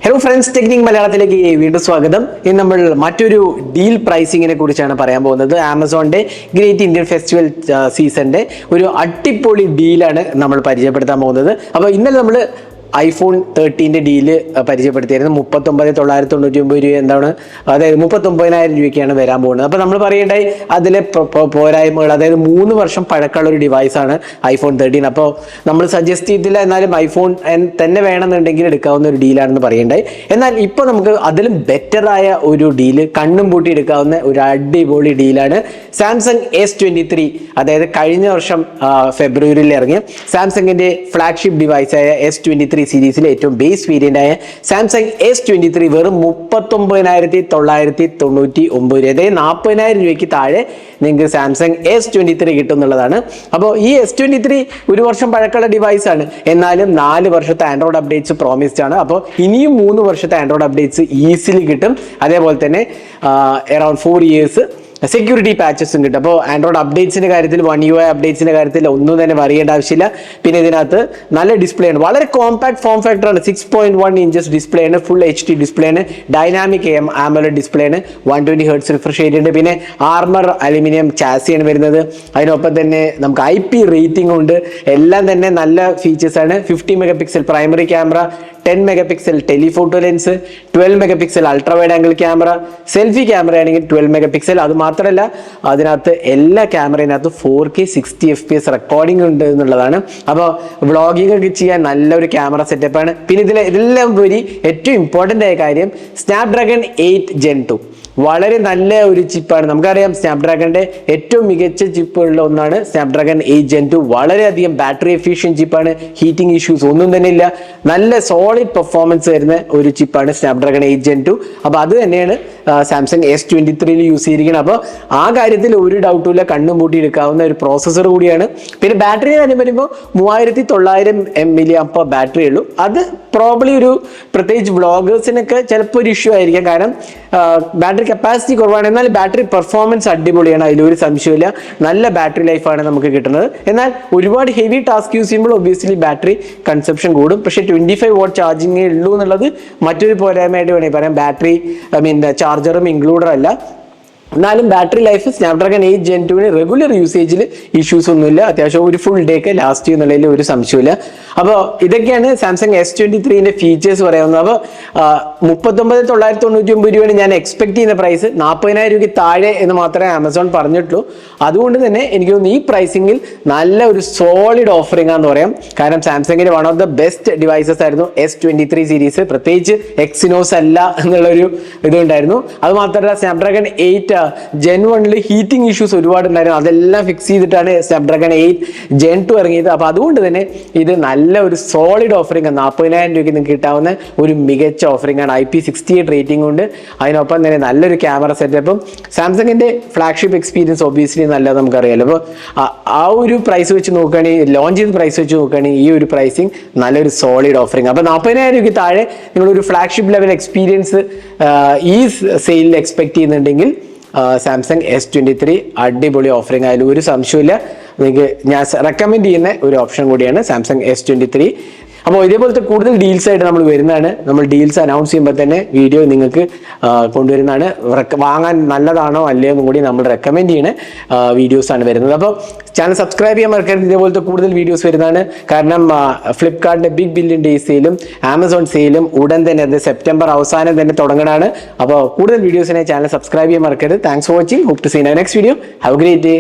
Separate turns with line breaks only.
Hello friends, technique മലയാളത്തിലേക്ക് വീണ്ടും സ്വാഗതം. ഇന്ന് നമ്മൾ മറ്റൊരു ഡീൽ പ്രൈസിങ്ങിനെ കുറിച്ചാണ് പറയാൻ പോകുന്നത്. ആമസോണിന്റെ ഗ്രേറ്റ് ഇന്ത്യൻ ഫെസ്റ്റിവൽ സീസണിന്റെ ഒരു അടിപൊളി ഡീലാണ് നമ്മൾ പരിചയപ്പെടുത്താൻ പോകുന്നത്. അപ്പോൾ ഇന്നലെ നമ്മൾ iPhone 13 ഡീല് പരിചയപ്പെടുത്തിയായിരുന്നു. 39,999 രൂപ എന്താണ്, അതായത് 39,000 രൂപയ്ക്കാണ് വരാൻ പോകുന്നത്. അപ്പോൾ നമ്മൾ പറയേണ്ടായി അതിലെ പോരായ്മകൾ, അതായത് 3 വർഷം പഴക്കമുള്ള ഒരു ഡിവൈസാണ് iPhone 13. അപ്പോൾ നമ്മൾ സജസ്റ്റ് ചെയ്തില്ല, എന്നാലും iPhone തന്നെ വേണമെന്നുണ്ടെങ്കിൽ എടുക്കാവുന്ന ഒരു ഡീലാണെന്ന് പറയേണ്ടായി. എന്നാൽ ഇപ്പോൾ നമുക്ക് അതിലും ബെറ്ററായ ഒരു ഡീല്, കണ്ണും പൂട്ടി എടുക്കാവുന്ന ഒരു അടിപൊളി ഡീലാണ് സാംസങ് S23. അതായത് കഴിഞ്ഞ വർഷം ഫെബ്രുവരിയിൽ ഇറങ്ങിയ സാംസങ്ങിന്റെ ഫ്ലാഗ്ഷിപ്പ് ഡിവൈസായ S23 സീരീസിലെ ഏറ്റവും ബേസ് വേരിയന്റ് ആയ സാംസങ് S23 വെറും 39,999 രൂപ, അതായത് 40,000 രൂപയ്ക്ക് താഴെ നിങ്ങൾക്ക് സാംസങ് S23 കിട്ടും എന്നുള്ളതാണ്. അപ്പോൾ ഈ S23 ഒരു വർഷം പഴക്കമുള്ള ഡിവൈസ് ആണ്, എന്നാലും 4 വർഷത്തെ ആൻഡ്രോയിഡ് അപ്ഡേറ്റ്സ് പ്രോമിസ്ഡ് ആണ്. അപ്പോൾ ഇനിയും 3 വർഷത്തെ ആൻഡ്രോയിഡ് അപ്ഡേറ്റ്സ് ഈസിലി കിട്ടും. അതേപോലെ തന്നെ അറൌണ്ട് 4 ഇയേഴ്സ് സെക്യൂരിറ്റി പാച്ചസും കിട്ടും. അപ്പോൾ ആൻഡ്രോയിഡ് അപ്ഡേറ്റ്സിന്റെ കാര്യത്തിൽ, One UI അപ്ഡേറ്റ്സിന്റെ കാര്യത്തിൽ ഒന്നും തന്നെ അറിയേണ്ട ആവശ്യമില്ല. പിന്നെ ഇതിനകത്ത് നല്ല ഡിസ്പ്ലേ ആണ്, വളരെ കോമ്പാക്ട് ഫോം ഫാക്ടർ ആണ്. 6.1 ഇഞ്ചസ് ഡിസ്പ്ലേ ആണ്, ഫുൾ HD ഡിസ്പ്ലേ ആണ്, ഡൈനാമിക് AMOLED ഡിസ്പ്ലേ ആണ്, 120 Hz റിഫ്രഷ് റേറ്റ് ഉണ്ട്. പിന്നെ ആർമർ അലുമിനിയം ചാസിയാണ് വരുന്നത്. അതിനൊപ്പം തന്നെ നമുക്ക് IP റേറ്റിംഗ് ഉണ്ട്. എല്ലാം തന്നെ നല്ല ഫീച്ചേഴ്സ് ആണ്. 50 megapixel primary camera, 10 megapixel telephoto lens, 12 megapixel ultra wide angle camera, selfie camera ആണെങ്കിൽ 12 മെഗാപിക്സൽ. അത് മാത്രമല്ല അതിനകത്ത് എല്ലാ ക്യാമറയിനകത്ത് 4K 60 FPS റെക്കോർഡിംഗ് ഉണ്ട് എന്നുള്ളതാണ്. അപ്പോൾ വ്ളോഗിംഗ് ഒക്കെ ചെയ്യാൻ നല്ലൊരു ക്യാമറ സെറ്റപ്പാണ്. പിന്നെ ഇതെല്ലാം ഉപരി ഏറ്റവും ഇമ്പോർട്ടൻ്റ് ആയ കാര്യം സ്നാപ്ഡ്രാഗൺ 8 Gen 2 വളരെ നല്ല ഒരു ചിപ്പാണ്. നമുക്കറിയാം സ്നാപ്ഡ്രാഗണിന്റെ ഏറ്റവും മികച്ച ചിപ്പുകളിൽ ഒന്നാണ് സ്നാപ്ഡ്രാഗൺ 8 Gen 2. വളരെയധികം ബാറ്ററി എഫിഷ്യൻ ചിപ്പാണ്, ഹീറ്റിംഗ് ഇഷ്യൂസ് ഒന്നും തന്നെ ഇല്ല, നല്ല സോളിഡ് പെർഫോമൻസ് വരുന്ന ഒരു ചിപ്പാണ് സ്നാപ്ഡ്രാഗൺ 8 Gen 2. അപ്പോൾ അത് തന്നെയാണ് സാംസങ് S23 യൂസ് ചെയ്തിരിക്കുന്നത്. അപ്പോൾ ആ കാര്യത്തിൽ ഒരു ഡൗട്ടും ഇല്ല, കണ്ണും പൂട്ടി എടുക്കാവുന്ന ഒരു പ്രോസസ്സർ കൂടിയാണ്. പിന്നെ ബാറ്ററി കാര്യം വരുമ്പോൾ 3900 mAh ബാറ്ററി ഉള്ളൂ. അത് പ്രോബ്ലി ഒരു പ്രത്യേകിച്ച് വ്ളോഗേഴ്സിനൊക്കെ ചിലപ്പോൾ ഒരു ഇഷ്യൂ ആയിരിക്കാം, കാരണം ബാറ്ററി കപ്പാസിറ്റി കുറവാണ്. എന്നാൽ ബാറ്ററി പെർഫോമൻസ് അടിപൊളിയാണ്, അതിലൊരു സംശയമില്ല. നല്ല ബാറ്ററി ലൈഫാണ് നമുക്ക് കിട്ടുന്നത്. എന്നാൽ ഒരുപാട് ഹെവി ടാസ്ക് യൂസ് ചെയ്യുമ്പോൾ ഒബ്വിയസ്ലി ബാറ്ററി കൺസപ്ഷൻ കൂടും. പക്ഷേ 25 വാട്ട് ചാർജിങ്ങേ ഉള്ളൂ എന്നുള്ളത് മറ്റൊരു പോരായ്മയായിട്ട് വേണമെങ്കിൽ പറയാം. ബാറ്ററി ചാർജറും ഇൻക്ലൂഡർ അല്ല. എന്നാലും battery life Snapdragon 8 Gen 2 regular യൂസേജിൽ ഇഷ്യൂസ് ഒന്നുമില്ല. അത്യാവശ്യം ഒരു ഫുൾ ഡേ ഒക്കെ ലാസ്റ്റ് ചെയ്യുന്നുള്ളതിൽ ഒരു സംശയമില്ല. അപ്പോൾ ഇതൊക്കെയാണ് സാംസങ് S23 ഫീച്ചേഴ്സ് പറയാവുന്നത്. അപ്പോൾ 39,999 രൂപയാണ് ഞാൻ എക്സ്പെക്ട് ചെയ്യുന്ന പ്രൈസ്. 40,000 രൂപയ്ക്ക് താഴെ എന്ന് മാത്രമേ ആമസോൺ പറഞ്ഞിട്ടുള്ളൂ. അതുകൊണ്ട് തന്നെ എനിക്ക് തോന്നുന്നു ഈ പ്രൈസിങ്ങിൽ നല്ല ഒരു സോളിഡ് ഓഫറിംഗ് ആണെന്ന് പറയാം. കാരണം സാംസങ്ങിന്റെ one of the best devices ആയിരുന്നു S23 സീരീസ്, പ്രത്യേകിച്ച് എക്സിനോസ് അല്ല എന്നുള്ളൊരു ഇതുണ്ടായിരുന്നു. അത് മാത്രമല്ല സ്നാപ്ഡ്രാഗൺ 8 Gen 1 ഹീറ്റിംഗ് ഇഷ്യൂസ് ഒരുപാട് ഉണ്ടായിരുന്നു. അതെല്ലാം ഫിക്സ് ചെയ്തിട്ടാണ് സ്നാപ്ഡ്രാഗൺ 8 Gen 2 ഇറങ്ങിയത്. അപ്പോൾ അതുകൊണ്ട് തന്നെ ഇത് നല്ല ഒരു സോളിഡ് ഓഫറിംഗ് ആണ്. 40,000 രൂപയ്ക്ക് നിങ്ങൾക്ക് കിട്ടാവുന്ന ഒരു മികച്ച ഓഫറിംഗ് ആണ്. IP68 റേറ്റിംഗ് ഉണ്ട്. അതിനൊപ്പം തന്നെ നല്ലൊരു ക്യാമറ സെറ്റപ്പും. സാംസങ്ങിന്റെ ഫ്ലാഗ്ഷിപ്പ് എക്സ്പീരിയൻസ് ഒബ്വിയസ്ലി നല്ലത് നമുക്കറിയാലോ. അപ്പോൾ ആ ഒരു പ്രൈസ് വെച്ച് നോക്കുകയാണെങ്കിൽ, ലോഞ്ച് ചെയ്ത പ്രൈസ് വെച്ച് നോക്കുകയാണെങ്കിൽ ഈ ഒരു പ്രൈസിങ് നല്ലൊരു സോളിഡ് ഓഫറിംഗ്. അപ്പോൾ 40,000 രൂപയ്ക്ക് താഴെ നിങ്ങളൊരു ഫ്ലാഗ്ഷിപ്പ് ലെവൽ എക്സ്പീരിയൻസ് ഈ സെയിലിൽ എക്സ്പെക്ട് ചെയ്യുന്നുണ്ടെങ്കിൽ സാംസങ് S23 അടിപൊളി ഓഫറിംഗ് ആയാലും ഒരു സംശയമില്ല. നിങ്ങൾക്ക് ഞാൻ റെക്കമെൻഡ് ചെയ്യുന്ന ഒരു ഓപ്ഷൻ കൂടിയാണ് സാംസങ് S23. അപ്പോൾ ഇതേപോലത്തെ കൂടുതൽ ഡീൽസ് ആയിട്ട് നമ്മൾ വരുന്നതാണ്. നമ്മൾ ഡീൽസ് അനൗൺസ് ചെയ്യുമ്പോൾ തന്നെ വീഡിയോ നിങ്ങൾക്ക് കൊണ്ടുവരുന്നതാണ്. വാങ്ങാൻ നല്ലതാണോ അല്ലയോ എന്നും കൂടി നമ്മൾ റെക്കമെൻഡ് ചെയ്യുന്ന വീഡിയോസാണ് വരുന്നത്. അപ്പോൾ ചാനൽ സബ്സ്ക്രൈബ് ചെയ്യാൻ മറക്കരുത്. ഇതേപോലത്തെ കൂടുതൽ വീഡിയോസ് വരുന്നതാണ്. കാരണം ഫ്ലിപ്കാർട്ടിന്റെ ബിഗ് ബില്യൺ ഡേയ്സ് സെയിലും ആമസോൺ സെയിലും ഉടൻ തന്നെ, അത് സെപ്റ്റംബർ അവസാനം തന്നെ തുടങ്ങണമാണ്. അപ്പോൾ കൂടുതൽ വീഡിയോസിനെ ചാനൽ സബ്സ്ക്രൈബ് ചെയ്യാൻ മറക്കരുത്. Thanks for watching. Hope to see next video. Have a great day.